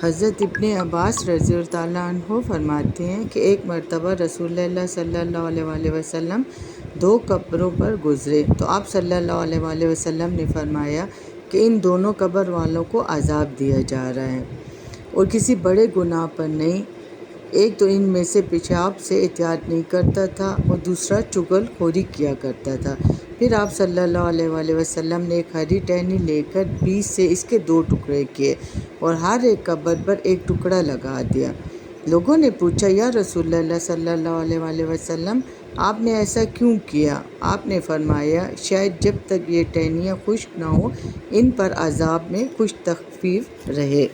حضرت ابن عباس رضی اللہ تعالیٰ عنہ فرماتے ہیں کہ ایک مرتبہ رسول اللہ صلی اللہ علیہ وآلہ وسلم 2 قبروں پر گزرے تو آپ صلی اللہ علیہ وآلہ وسلم نے فرمایا کہ ان دونوں قبر والوں کو عذاب دیا جا رہا ہے اور کسی بڑے گناہ پر نہیں۔ ایک تو ان میں سے پیشاب سے احتیاط نہیں کرتا تھا اور دوسرا چغل خوری کیا کرتا تھا۔ پھر آپ صلی اللہ علیہ وآلہ وسلم نے ایک ہری ٹہنی لے کر بیچ سے اس کے 2 ٹکڑے کیے اور ہر ایک قبر پر ایک ٹکڑا لگا دیا۔ لوگوں نے پوچھا یا رسول اللہ صلی اللہ علیہ وآلہ وسلم آپ نے ایسا کیوں کیا؟ آپ نے فرمایا شاید جب تک یہ ٹہنیاں خشک نہ ہوں ان پر عذاب میں کچھ تخفیف رہے۔